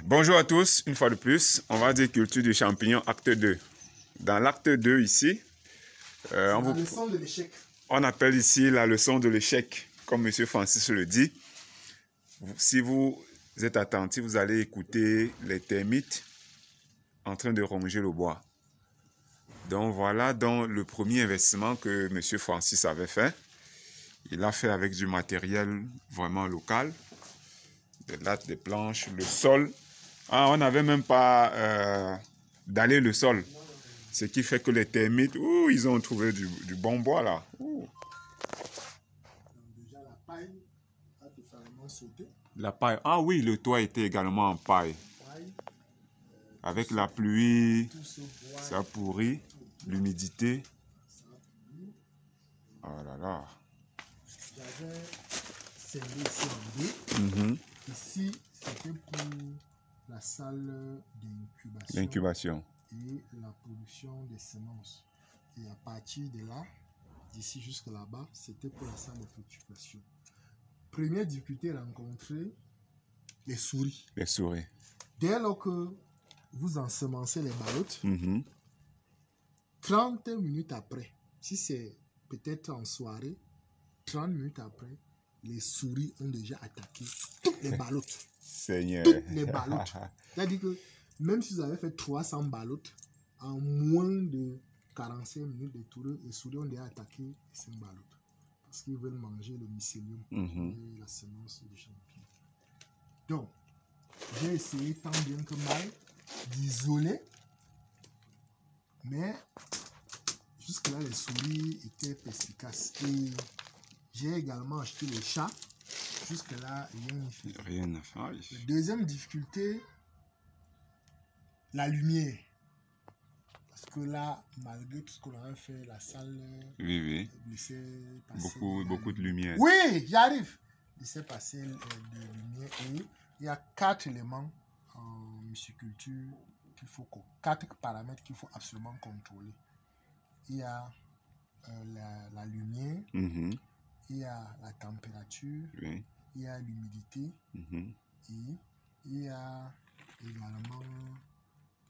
Bonjour à tous, une fois de plus, on va dire culture du champignon acte 2. Dans l'acte 2 ici, la leçon de l'échec. On appelle ici la leçon de l'échec, comme M. Francis le dit. Si vous êtes attentif, vous allez écouter les termites en train de ronger le bois. Donc voilà donc le premier investissement que M. Francis avait fait. Il l'a fait avec du matériel vraiment local, des lattes, des planches, le sol. Ah, on n'avait même pas dallé le sol. Ce qui fait que les termites, ils ont trouvé du bon bois là. Déjà la paille a totalement sauté. La paille. Ah oui, le toit était également en paille. Avec la pluie, ça pourrit. L'humidité. Oh là là. J'avais scellé ici en deux. Ici, c'était pour la salle d'incubation et la production des semences. Et à partir de là, d'ici jusque là-bas, c'était pour la salle de fructification. Première difficulté rencontrée, les souris. Les souris. Dès lors que vous ensemencez les ballottes, 30 minutes après, si c'est peut-être en soirée, 30 minutes après, les souris ont déjà attaqué toutes les ballottes. Seigneur. Toutes les ballottes. C'est-à-dire que même si vous avez fait 300 ballottes, en moins de 45 minutes, les souris ont déjà attaqué les 5 ballottes. Parce qu'ils veulent manger le mycélium, et la semence du champignon. Donc, j'ai essayé tant bien que mal d'isoler, mais jusque-là, les souris étaient perspicaces. Et j'ai également acheté les chats. Jusque-là, rien n'y fait. Rien n'a fait. La deuxième difficulté, la lumière. Parce que là, malgré tout ce qu'on a fait, la salle... Oui. Beaucoup de lumière. Oui, j'arrive. Il s'est passé de lumière et il y a 4 éléments en myciculture qu'il faut... 4 paramètres qu'il faut absolument contrôler. Il y a la lumière, il y a la température, il y a l'humidité et il y a également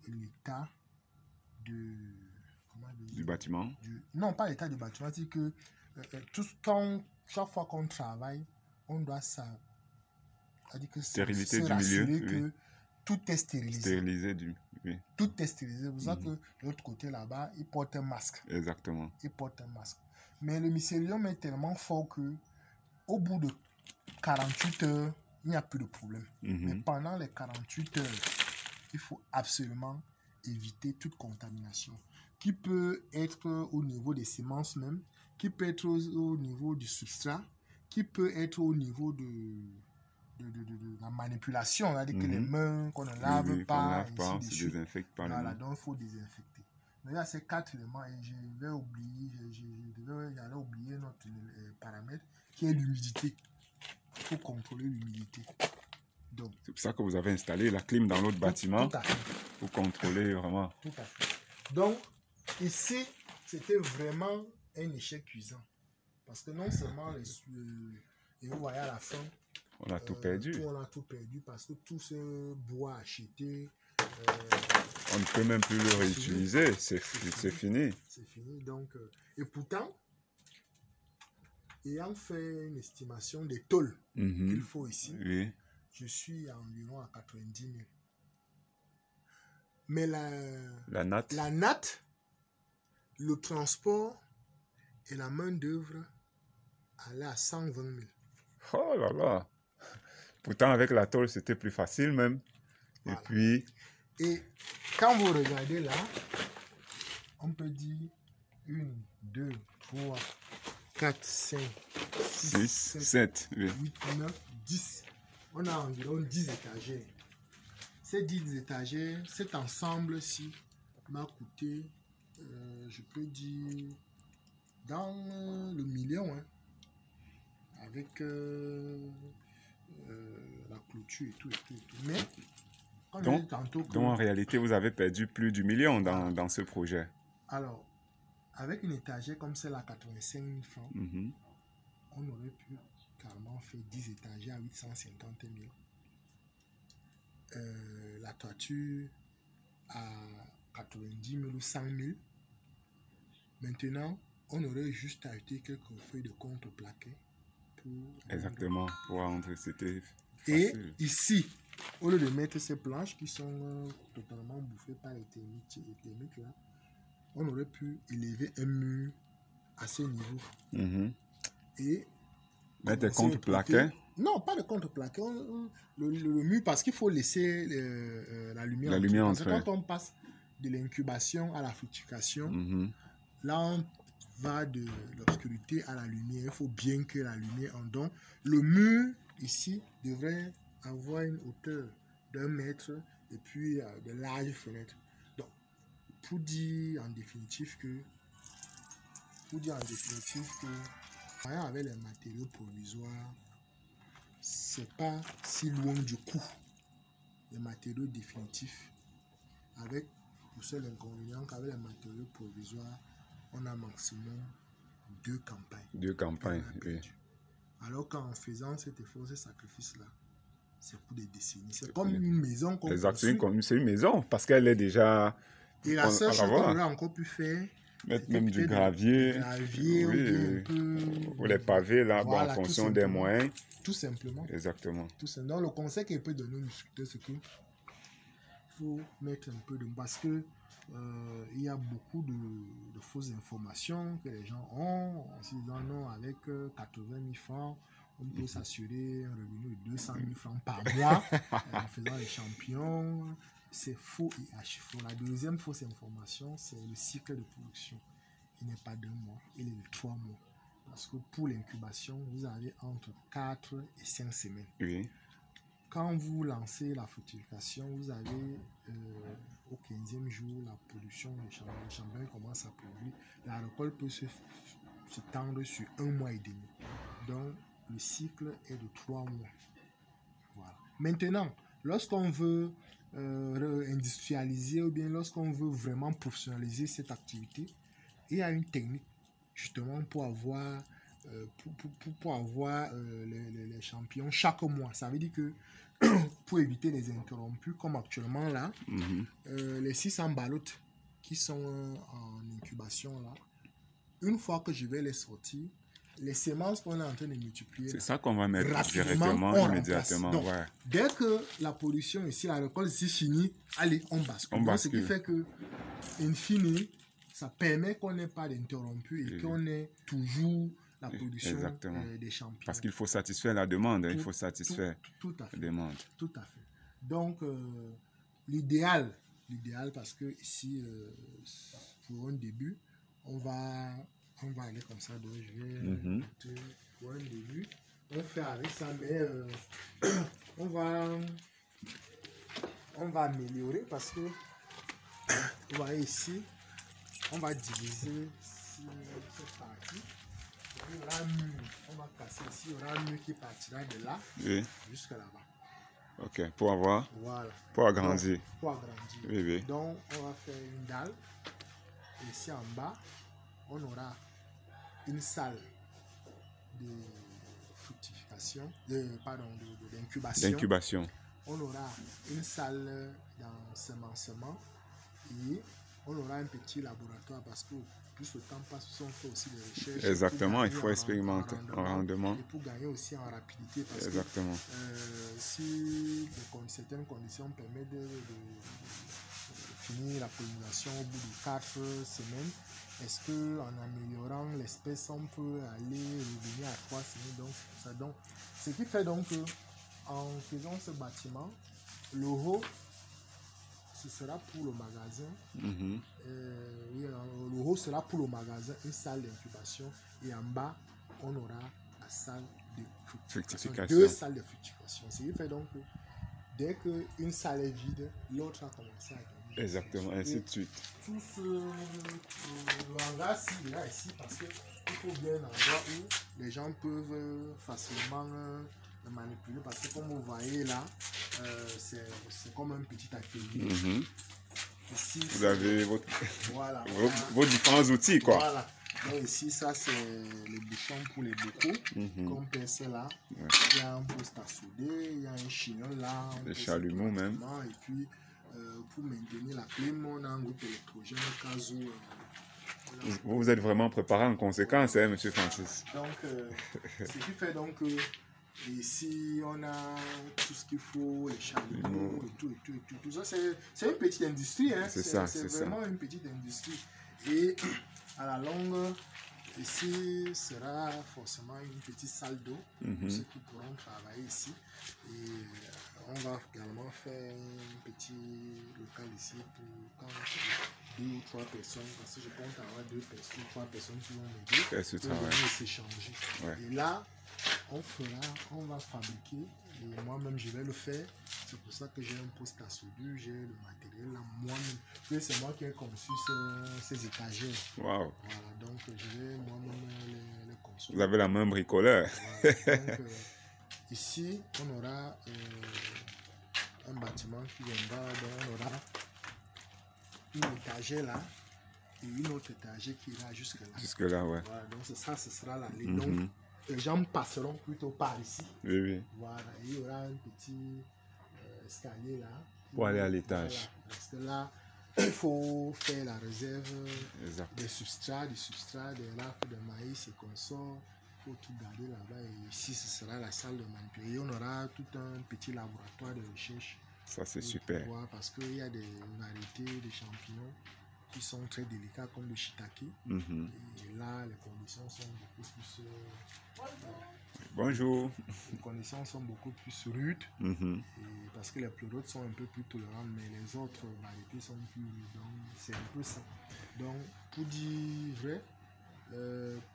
l'état du bâtiment. Non, pas l'état du bâtiment, c'est que chaque fois qu'on travaille, on doit stérilité du milieu, que tout est stérilisé. Tout est stérilisé. C'est pour ça que de l'autre côté là-bas, il porte un masque. Exactement. Il porte un masque. Mais le mycélium est tellement fort que au bout de 48 heures, il n'y a plus de problème. Mais pendant les 48 heures, il faut absolument éviter toute contamination qui peut être au niveau des semences même, qui peut être au niveau du substrat, qui peut être au niveau de la manipulation, c'est-à-dire que les mains qu'on ne lave pas, on se désinfecte pas. Voilà, donc il faut désinfecter. Mais il y a ces 4 éléments et j'allais oublier notre paramètre qui est l'humidité. Il faut contrôler l'humidité. C'est pour ça que vous avez installé la clim dans notre bâtiment pour contrôler vraiment. Tout à fait. Donc, ici, c'était vraiment un échec cuisant. Parce que non seulement et vous voyez à la fin, on a tout perdu. On a tout perdu parce que tout ce bois acheté... on ne peut même plus le réutiliser. C'est fini. C'est fini. Donc, et pourtant, ayant fait une estimation des tôles qu'il faut ici, je suis environ à 90 000. Mais la natte, le transport et la main-d'œuvre allaient à 120 000. Oh là là! Pourtant, avec la tôle, c'était plus facile même. Voilà. Et quand vous regardez là, on peut dire 1, 2, 3, 4, 5, 6, 7, 8, 9, 10. On a environ 10 étagères. Ces 10 étagères, cet ensemble-ci m'a coûté, je peux dire, dans le million, avec la clôture et tout. Mais, donc en réalité, vous avez perdu plus du million dans ce projet. Alors, avec une étagère comme celle à 85 000 francs, on aurait pu carrément faire 10 étagères à 850 000. la toiture à 90 000 ou 100 000. Maintenant, on aurait juste ajouté quelques feuilles de contreplaqué. Exactement, pour rendre, c'était et facile. ici, au lieu de mettre ces planches qui sont totalement bouffées par les termites là, on aurait pu élever un mur à ce niveau. Et mettre des contreplaqués? Non, pas de contreplaqué. Le mur, parce qu'il faut laisser la lumière entrer. Parce que quand on passe de l'incubation à la fructification, là on va de l'obscurité à la lumière. Il faut bien que la lumière en donne. Le mur ici devrait avoir une hauteur d'1 mètre et puis de larges fenêtres. Donc, pour dire en définitive que avec les matériaux provisoires, c'est pas si loin du coup. Les matériaux définitifs, avec le seul inconvénient qu'avec les matériaux provisoires, on a maximum 2 campagnes. 2 campagnes, oui. Alors qu'en faisant cet effort, ce sacrifice-là, c'est pour des décennies. C'est comme une maison qu'on construit. C'est une maison, parce qu'elle est déjà... Et la seule chose qu'on aurait encore pu faire, mettre même du gravier, oui, ou les pavés, là, voilà, en fonction des moyens. Tout simplement. Exactement. Donc, le conseil qu'il peut donner aux instructeurs, c'est qu'il faut mettre un peu de... Parce que il y a beaucoup de fausses informations que les gens ont. En se disant non, avec 80 000 francs, on peut s'assurer un revenu de 200 000 francs par mois en faisant les champions. C'est faux et archi-faux. La deuxième fausse information, c'est le cycle de production. Il n'est pas d'1 mois, il est de 3 mois. Parce que pour l'incubation, vous avez entre 4 et 5 semaines. Oui. Quand vous lancez la fructification, vous avez au 15e jour la production de champignon. Le champignon commence à produire. La récolte peut se tendre sur 1 mois et demi. Donc, le cycle est de 3 mois. Voilà. Maintenant, lorsqu'on veut industrialiser ou bien lorsqu'on veut vraiment professionnaliser cette activité, il y a une technique justement pour avoir les champignons chaque mois. Ça veut dire que pour éviter les interrompus comme actuellement là, les 600 ballottes qui sont en incubation là, une fois que je vais les sortir, les semences qu'on est en train de multiplier, c'est ça qu'on va mettre directement, immédiatement. Donc, dès que la production ici, la récolte ici finie, allez, on bascule. Donc, ce qui fait que, in fine, ça permet qu'on n'ait pas d'interrompu et qu'on ait toujours la production des champignons. Parce qu'il faut satisfaire la demande, il faut satisfaire la demande. Tout à fait. Donc, l'idéal, parce que ici, pour un début, on va aller comme ça. Donc, je vais pour un début, on fait avec ça, mais on va améliorer parce que, vous voyez ici, on va diviser cette partie. Il y aura un mur, on va casser ici, il y aura un mur qui partira de là jusqu'à là-bas. Ok, pour avoir, voilà. Pour agrandir. Donc, pour agrandir. Oui. Donc, on va faire une dalle. Et ici en bas, on aura une salle de fructification, d'incubation. On aura une salle d'ensemencement et on aura un petit laboratoire parce que plus le temps passe, on fait aussi des recherches. Exactement, il faut expérimenter en rendement. Et pour gagner aussi en rapidité. Parce exactement. Que si certaines conditions permettent de finir la pollinisation au bout de 4 semaines, est-ce qu'en améliorant l'espèce, on peut revenir à 3 semaines? Donc, ce qui fait donc qu'en faisant ce bâtiment, le haut, ce sera pour le magasin. Le haut sera pour le magasin, une salle d'incubation. Et en bas, on aura la salle de fructification. 2 salles de fructification. Ce qui fait donc que dès qu'une salle est vide, l'autre a commencé à gagner. Exactement, ainsi de suite. Tout ce hangar-ci est là ici parce qu'il faut bien un endroit où les gens peuvent facilement manipuler. Parce que comme vous voyez là, c'est comme un petit atelier. Ici, vous avez vos différents outils, quoi. Voilà. Donc ici, ça c'est les bouchons pour les bocaux. Comme perce là. Ouais. Il y a un poste à souder, il y a un chignon là. Des chalumeaux même. Et puis pour maintenir la clim, on a un groupe électrogène au cas où. Vous êtes vraiment préparé en conséquence, hein, monsieur Francis. Donc, ce qui fait donc ici, on a tout ce qu'il faut, les chalumeaux et tout ça. C'est une petite industrie. Hein. C'est ça, c'est vraiment une petite industrie. Et à la longue, ici sera forcément une petite salle d'eau pour ceux qui pourront travailler ici. Et on va également faire un petit local ici pour quand 2 ou 3 personnes, parce que je compte avoir 2 personnes, 3 personnes qui vont m'aider, pour venir s'échanger. Ouais. Et là, on va fabriquer, et moi-même je vais le faire. C'est pour ça que j'ai un poste à soudure, j'ai le matériel là, moi-même. C'est moi qui ai conçu ces étagères. Wow. Voilà, donc je vais moi-même les construire. Vous avez la main bricoleur. Voilà, donc, ici, on aura un bâtiment qui viendra, donc on aura une étagère là et une autre étagère qui ira jusque là. Jusque là, ouais. Voilà, donc ça, ce sera la ligne. Donc, les gens passeront plutôt par ici. Oui, oui. Voilà, et il y aura un petit escalier là. Pour aller à l'étage. Voilà, parce que là, il faut faire la réserve des substrats, des rafles de maïs et consorts. Il faut tout garder là-bas. Et ici, ce sera la salle de manipulation. Et on aura tout un petit laboratoire de recherche. Ça, c'est super. Parce qu'il y a des variétés de champignons qui sont très délicats, comme le shiitake. Et là, les conditions sont beaucoup plus... Bonjour. Les conditions sont beaucoup plus rudes. Et parce que les pleurotes sont un peu plus tolérantes, mais les autres variétés sont plus rudes. Donc, c'est un peu ça. Donc, pour dire vrai,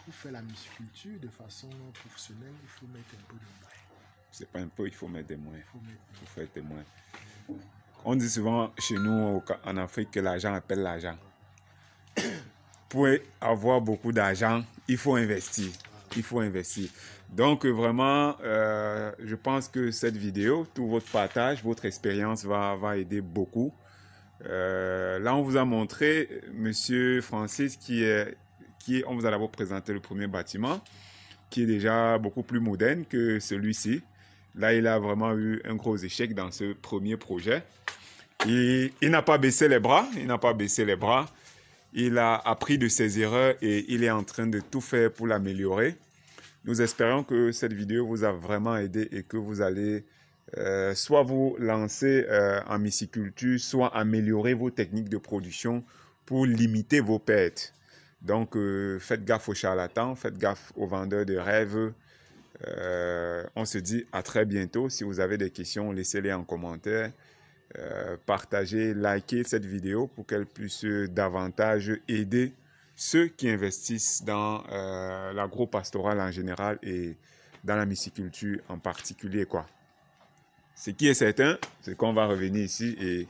pour faire la myciculture de façon professionnelle, il faut mettre un peu de moyens. C'est pas un peu, il faut mettre des moyens. Il faut faire des moyens. On dit souvent chez nous en Afrique que l'argent appelle l'argent. Pour avoir beaucoup d'argent, il faut investir. Il faut investir. Donc vraiment, je pense que cette vidéo, tout votre partage, votre expérience va aider beaucoup. Là, on vous a montré, monsieur Francis, on vous a d'abord présenté le premier bâtiment, qui est déjà beaucoup plus moderne que celui-ci. Là, il a vraiment eu un gros échec dans ce premier projet. Il n'a pas baissé les bras, Il a appris de ses erreurs et il est en train de tout faire pour l'améliorer. Nous espérons que cette vidéo vous a vraiment aidé et que vous allez soit vous lancer en myciculture, soit améliorer vos techniques de production pour limiter vos pertes. Donc, faites gaffe aux charlatans, faites gaffe aux vendeurs de rêves. On se dit à très bientôt. Si vous avez des questions, laissez-les en commentaire. Partagez, likez cette vidéo pour qu'elle puisse davantage aider ceux qui investissent dans l'agro-pastoral en général et dans la myciculture en particulier, quoi. Ce qui est certain, c'est qu'on va revenir ici et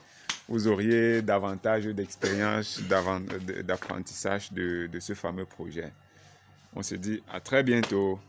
vous auriez davantage d'expérience, d'apprentissage de ce fameux projet. On se dit à très bientôt.